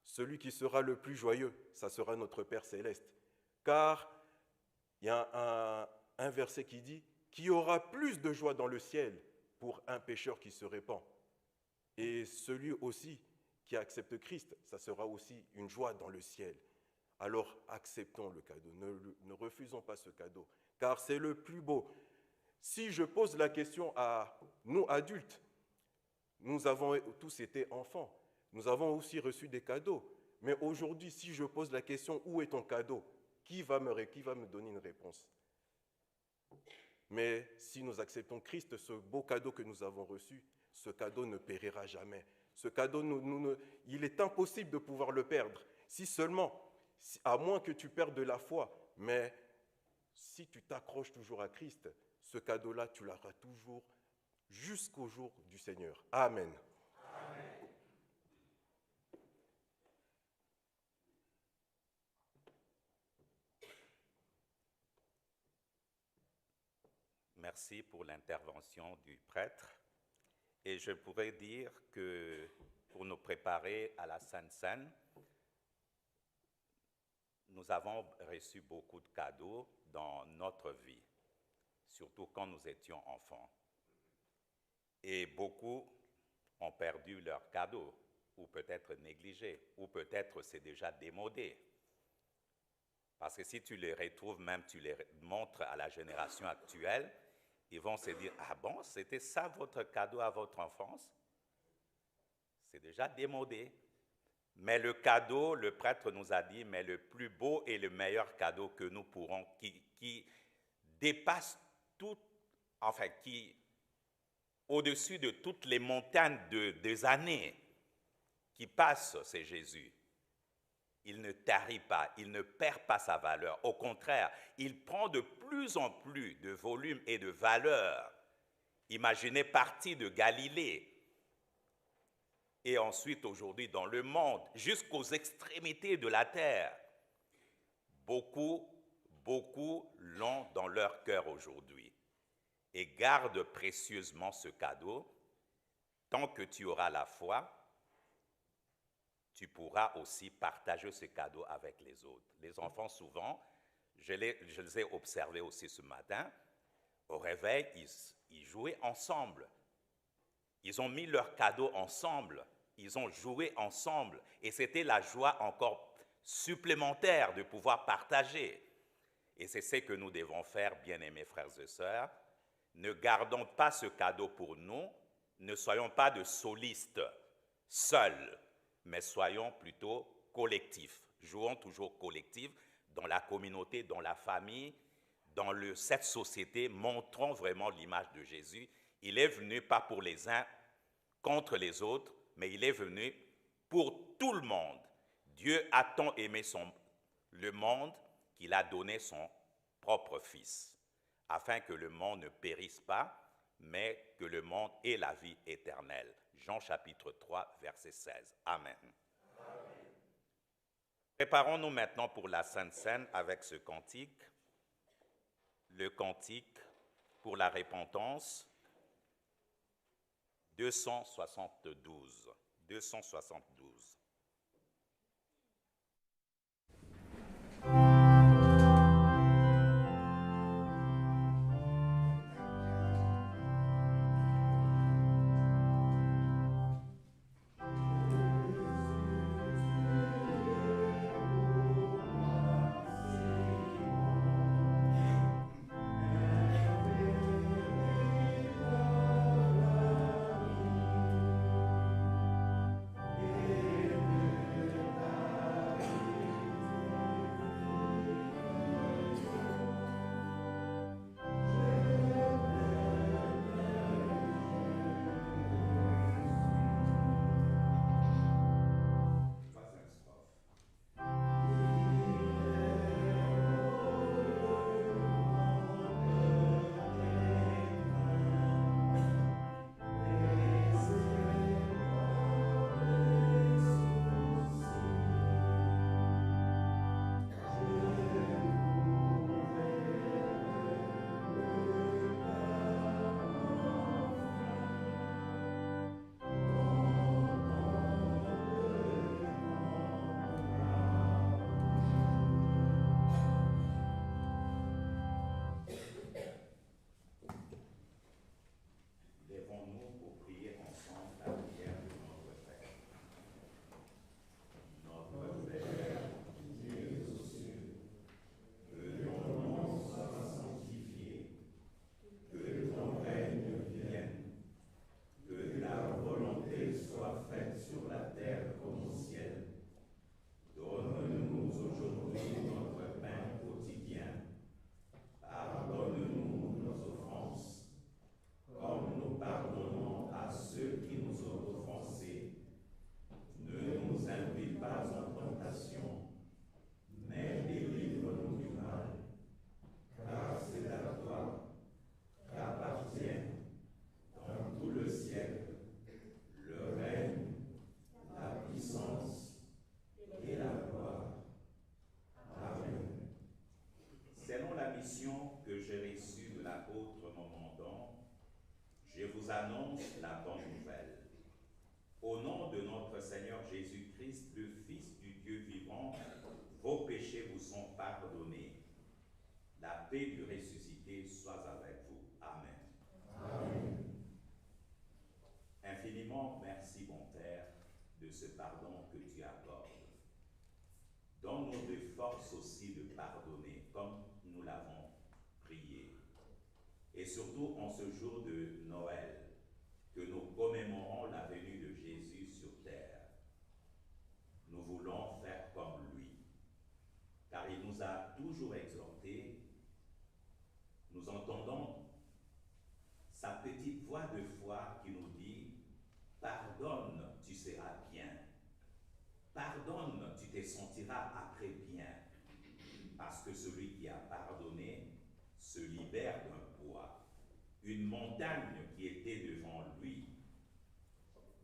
celui qui sera le plus joyeux, ça sera notre Père céleste. Car il y a un verset qui dit qu'il y aura plus de joie dans le ciel pour un pécheur qui se répand. Et celui aussi qui accepte Christ, ça sera aussi une joie dans le ciel. Alors acceptons le cadeau, ne refusons pas ce cadeau, car c'est le plus beau. Si je pose la question à nous adultes, nous avons tous été enfants. Nous avons aussi reçu des cadeaux. Mais aujourd'hui, si je pose la question, où est ton cadeau? Qui va me donner une réponse? Mais si nous acceptons Christ, ce beau cadeau que nous avons reçu, ce cadeau ne périra jamais. Ce cadeau, il est impossible de pouvoir le perdre. Si seulement, à moins que tu perdes de la foi, mais si tu t'accroches toujours à Christ, ce cadeau-là, tu l'auras toujours jusqu'au jour du Seigneur. Amen. Amen. Merci pour l'intervention du prêtre. Et je pourrais dire que pour nous préparer à la Sainte Seine, nous avons reçu beaucoup de cadeaux dans notre vie, surtout quand nous étions enfants. Et beaucoup ont perdu leurs cadeaux, ou peut-être négligés, ou peut-être c'est déjà démodé. Parce que si tu les retrouves, même tu les montres à la génération actuelle, ils vont se dire, ah bon, c'était ça votre cadeau à votre enfance? C'est déjà démodé. Mais le cadeau, le prêtre nous a dit, mais le plus beau et le meilleur cadeau que nous pourrons, qui dépasse tout, enfin, qui au-dessus de toutes les montagnes des années qui passent, c'est Jésus. Il ne tarit pas, il ne perd pas sa valeur. Au contraire, il prend de plus en plus de volume et de valeur. Imaginez parti de Galilée et ensuite aujourd'hui dans le monde, jusqu'aux extrémités de la terre. Beaucoup l'ont dans leur cœur aujourd'hui et gardent précieusement ce cadeau. Tant que tu auras la foi, tu pourras aussi partager ce cadeau avec les autres. Les enfants, souvent, je les ai observés aussi ce matin, au réveil, ils jouaient ensemble. Ils ont mis leur cadeau ensemble, ils ont joué ensemble, et c'était la joie encore supplémentaire de pouvoir partager. Et c'est ce que nous devons faire, bien-aimés frères et sœurs. Ne gardons pas ce cadeau pour nous, ne soyons pas de solistes seuls, mais soyons plutôt collectifs. Jouons toujours collectif dans la communauté, dans la famille, dans cette société. Montrons vraiment l'image de Jésus. Il est venu pas pour les uns contre les autres, mais il est venu pour tout le monde. Dieu a tant aimé le monde qu'il a donné son propre Fils, afin que le monde ne périsse pas, mais que le monde ait la vie éternelle. Jean chapitre 3, verset 16. Amen. Amen. Préparons-nous maintenant pour la Sainte Seine avec ce cantique, le cantique pour la repentance, 272. 272. Yeah. paix du ressuscité soit avec vous. Amen. Amen. Infiniment merci, mon Père, de ce pardon que tu accordes. Donne-nous de force aussi de pardonner, comme nous l'avons prié. Et surtout en ce jour de Noël, que nous commémorons la venue de Jésus sur terre. Nous voulons faire comme lui, car il nous a toujours exhortés. Nous entendons sa petite voix de foi qui nous dit « Pardonne, tu seras bien. Pardonne, tu te sentiras après bien. » Parce que celui qui a pardonné se libère d'un poids. Une montagne qui était devant lui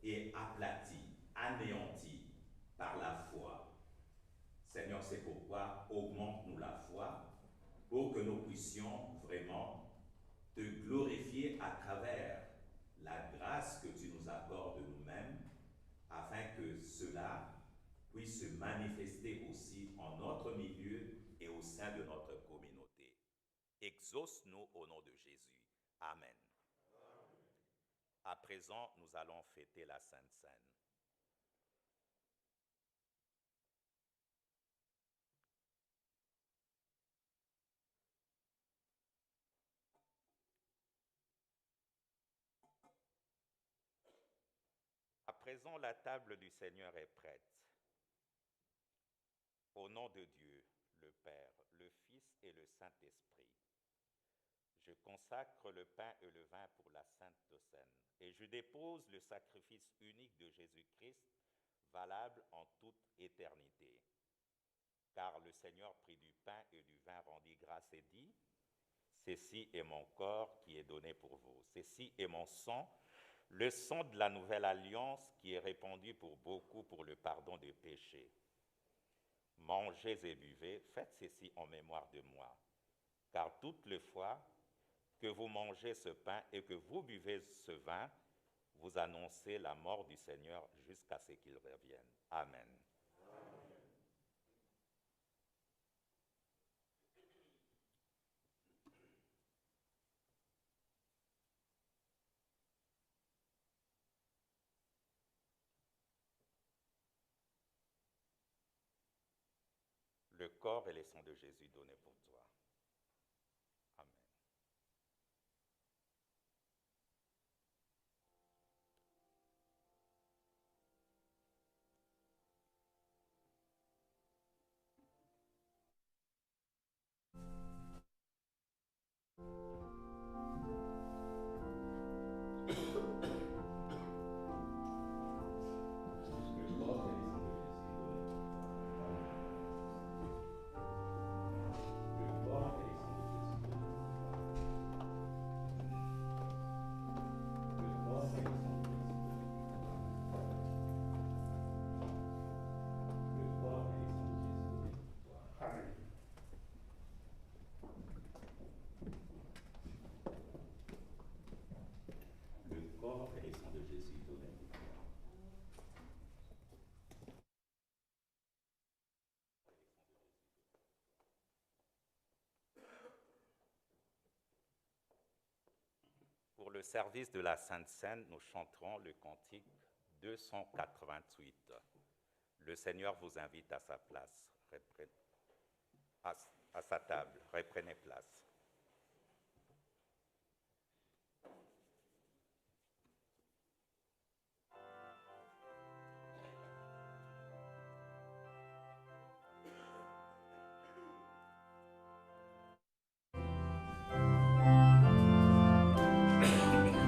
est aplatie, anéantie par la foi. Seigneur, c'est pourquoi augmente-nous la foi pour que nous puissions vraiment te glorifier à travers la grâce que tu nous accordes nous-mêmes, afin que cela puisse se manifester aussi en notre milieu et au sein de notre communauté. Exauce-nous au nom de Jésus. Amen. À présent, nous allons fêter la Sainte Seine. À présent, la table du Seigneur est prête. Au nom de Dieu, le Père, le Fils et le Saint-Esprit, je consacre le pain et le vin pour la Sainte Seine et je dépose le sacrifice unique de Jésus-Christ, valable en toute éternité. Car le Seigneur prit du pain et du vin, rendit grâce et dit, « Ceci est mon corps qui est donné pour vous. Ceci est mon sang, le sang de la nouvelle alliance qui est répandu pour beaucoup pour le pardon des péchés. Mangez et buvez, faites ceci en mémoire de moi. Car toutes les fois que vous mangez ce pain et que vous buvez ce vin, vous annoncez la mort du Seigneur jusqu'à ce qu'il revienne. Amen. » Le corps et le sang de Jésus donnés pour toi. Amen. Pour le service de la Sainte Seine, nous chanterons le cantique 288. Le Seigneur vous invite à sa place, à sa table, reprenez place. Amen.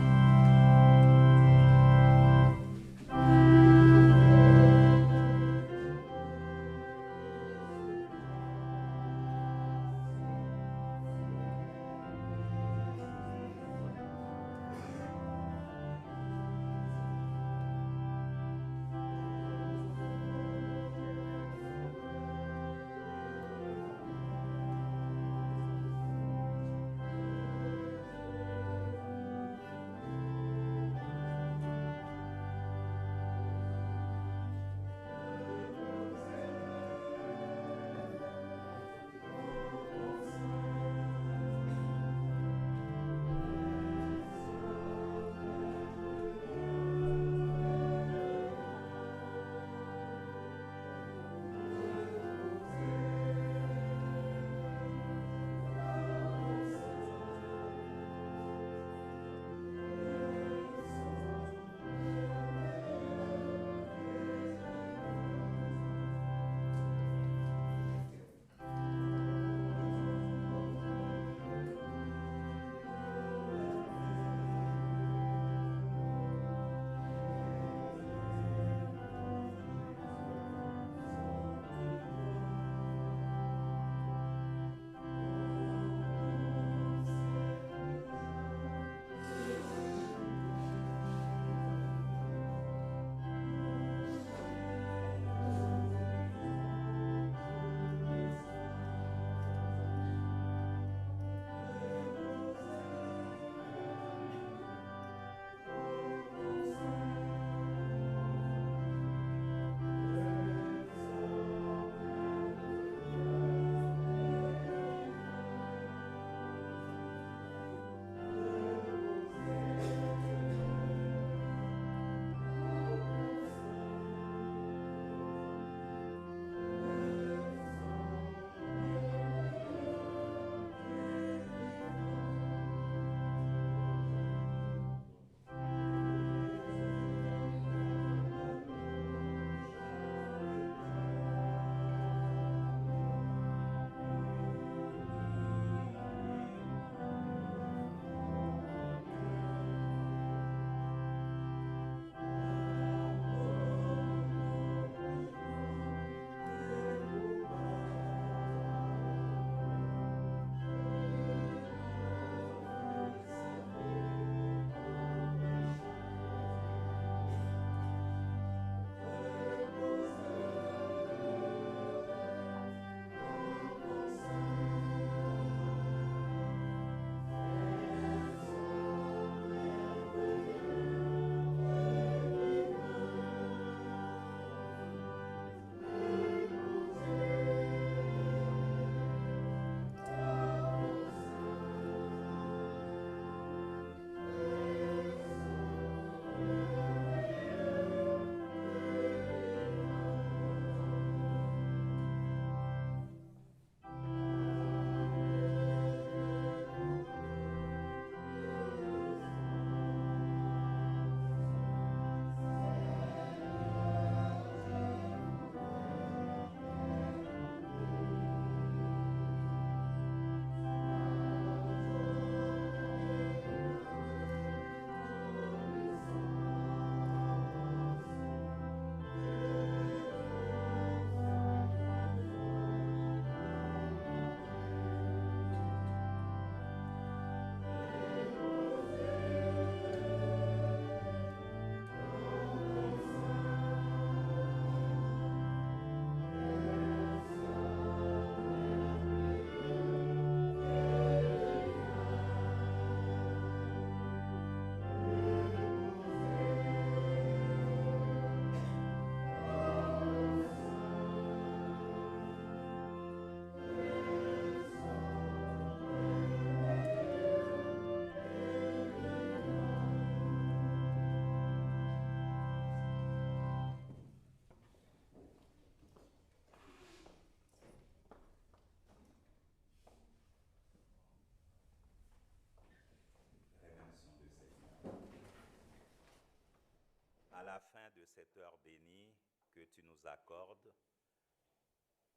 la fin de cette heure bénie que tu nous accordes.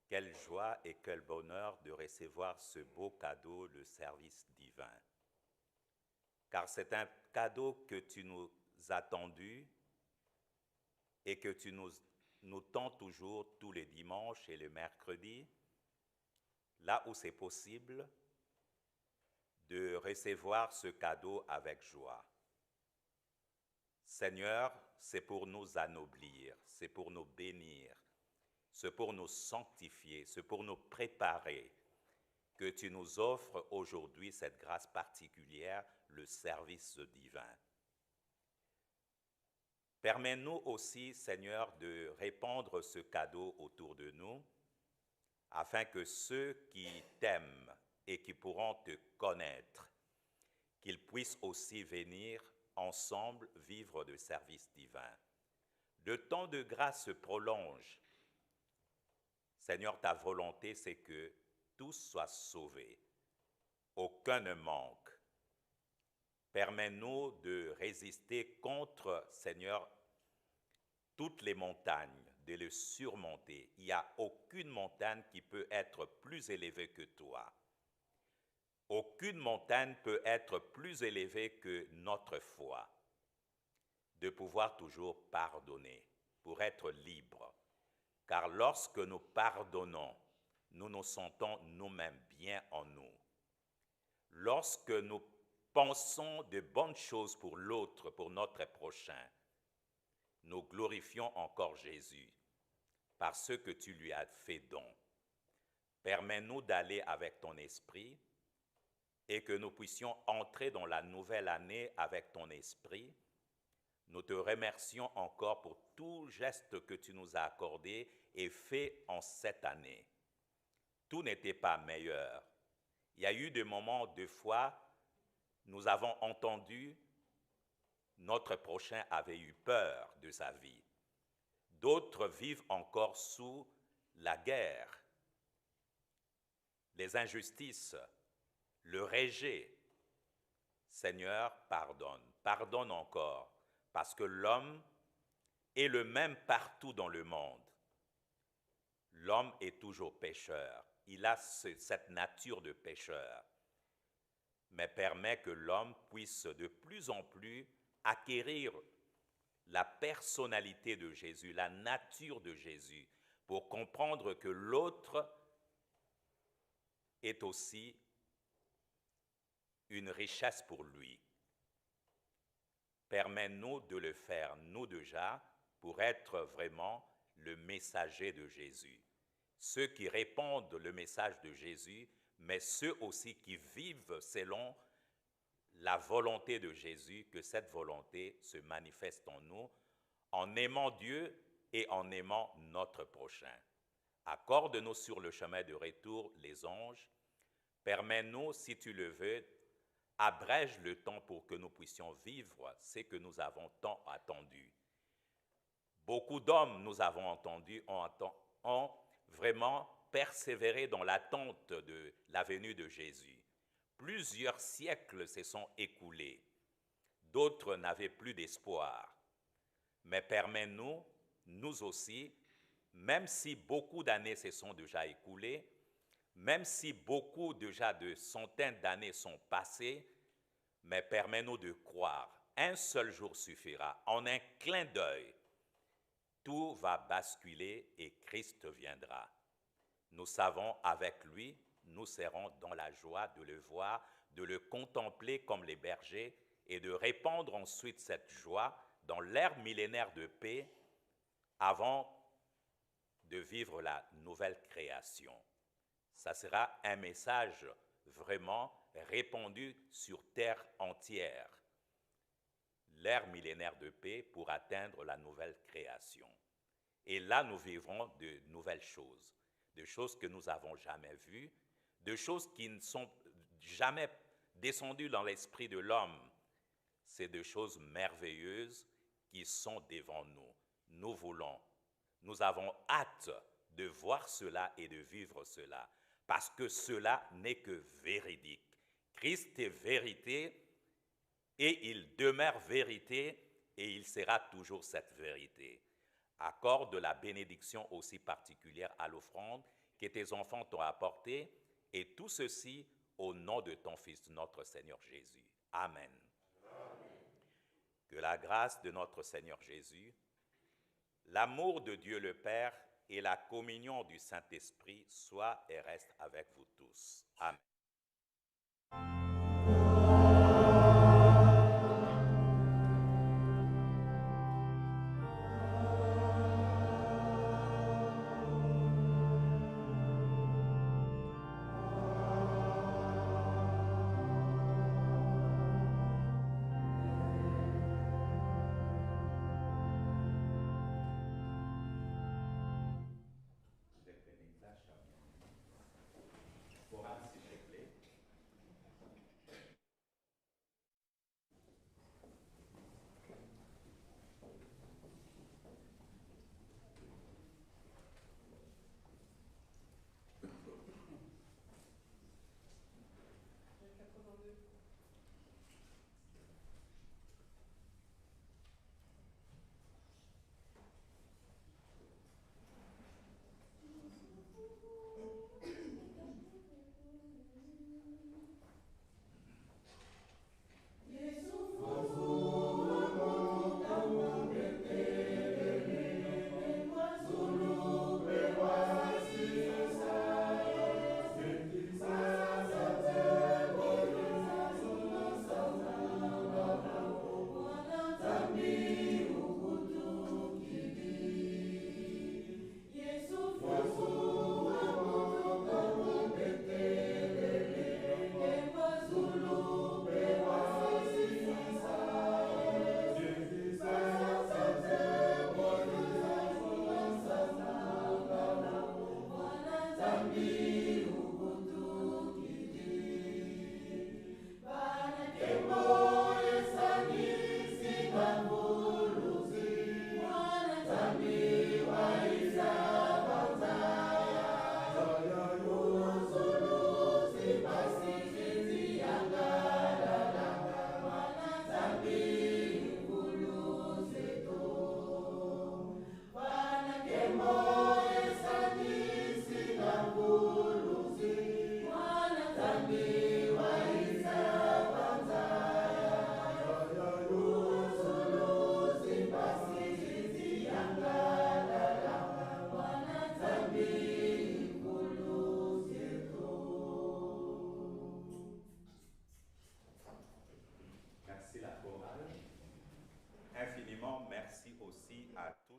Quelle joie et quel bonheur de recevoir ce beau cadeau, le service divin. Car c'est un cadeau que tu nous as tendu et que tu nous tends toujours tous les dimanches et les mercredis, là où c'est possible, de recevoir ce cadeau avec joie. Seigneur, c'est pour nous anoblir, c'est pour nous bénir, c'est pour nous sanctifier, c'est pour nous préparer que tu nous offres aujourd'hui cette grâce particulière, le service divin. Permets-nous aussi, Seigneur, de répandre ce cadeau autour de nous, afin que ceux qui t'aiment et qui pourront te connaître, qu'ils puissent aussi venir ensemble vivre de service divin. Le temps de grâce se prolonge. Seigneur, ta volonté, c'est que tous soient sauvés, aucun ne manque. Permets-nous de résister contre, Seigneur, toutes les montagnes, de les surmonter. Il n'y a aucune montagne qui peut être plus élevée que toi. Aucune montagne peut être plus élevée que notre foi. De pouvoir toujours pardonner, pour être libre. Car lorsque nous pardonnons, nous nous sentons nous-mêmes bien en nous. Lorsque nous pensons de bonnes choses pour l'autre, pour notre prochain, nous glorifions encore Jésus par ce que tu lui as fait don. Permets-nous d'aller avec ton esprit et que nous puissions entrer dans la nouvelle année avec ton esprit. Nous te remercions encore pour tout geste que tu nous as accordé et fait en cette année. Tout n'était pas meilleur. Il y a eu des moments, des fois, nous avons entendu, notre prochain avait eu peur de sa vie. D'autres vivent encore sous la guerre, les injustices, le rejet. Seigneur, pardonne, pardonne encore, parce que l'homme est le même partout dans le monde. L'homme est toujours pécheur, il a cette nature de pécheur, mais permet que l'homme puisse de plus en plus acquérir la personnalité de Jésus, la nature de Jésus, pour comprendre que l'autre est aussi une richesse pour lui. Permets-nous de le faire, nous déjà, pour être vraiment le messager de Jésus. Ceux qui répondent le message de Jésus, mais ceux aussi qui vivent selon la volonté de Jésus, que cette volonté se manifeste en nous, en aimant Dieu et en aimant notre prochain. Accorde-nous sur le chemin de retour les anges. Permets-nous, si tu le veux, abrège le temps pour que nous puissions vivre ce que nous avons tant attendu. Beaucoup d'hommes, nous avons entendu, ont vraiment persévéré dans l'attente de la venue de Jésus. Plusieurs siècles se sont écoulés. D'autres n'avaient plus d'espoir. Mais permets-nous, nous aussi, même si beaucoup d'années se sont déjà écoulées, même si beaucoup déjà de centaines d'années sont passées, mais permets-nous de croire. Un seul jour suffira. En un clin d'œil, tout va basculer et Christ viendra. Nous savons avec lui, nous serons dans la joie de le voir, de le contempler comme les bergers et de répandre ensuite cette joie dans l'ère millénaire de paix avant de vivre la nouvelle création. Ça sera un message vraiment répandu sur terre entière. L'ère millénaire de paix pour atteindre la nouvelle création. Et là, nous vivrons de nouvelles choses, de choses que nous n'avons jamais vues, de choses qui ne sont jamais descendues dans l'esprit de l'homme. C'est des choses merveilleuses qui sont devant nous. Nous voulons, nous avons hâte de voir cela et de vivre cela, parce que cela n'est que véridique. Christ est vérité et il demeure vérité et il sera toujours cette vérité. Accorde la bénédiction aussi particulière à l'offrande que tes enfants t'ont apportée, et tout ceci au nom de ton Fils, notre Seigneur Jésus. Amen. Que la grâce de notre Seigneur Jésus, l'amour de Dieu le Père et la communion du Saint-Esprit soient et restent avec vous tous. Amen.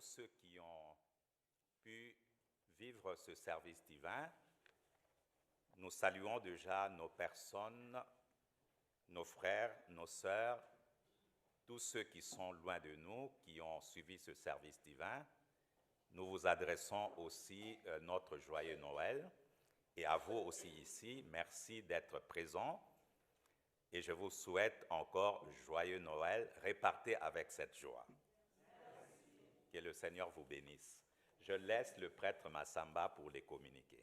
Ceux qui ont pu vivre ce service divin. Nous saluons déjà nos personnes, nos frères, nos sœurs, tous ceux qui sont loin de nous, qui ont suivi ce service divin. Nous vous adressons aussi notre joyeux Noël, et à vous aussi ici, merci d'être présents, et je vous souhaite encore joyeux Noël, répartez avec cette joie. Que le Seigneur vous bénisse. Je laisse le prêtre Massamba pour les communiquer.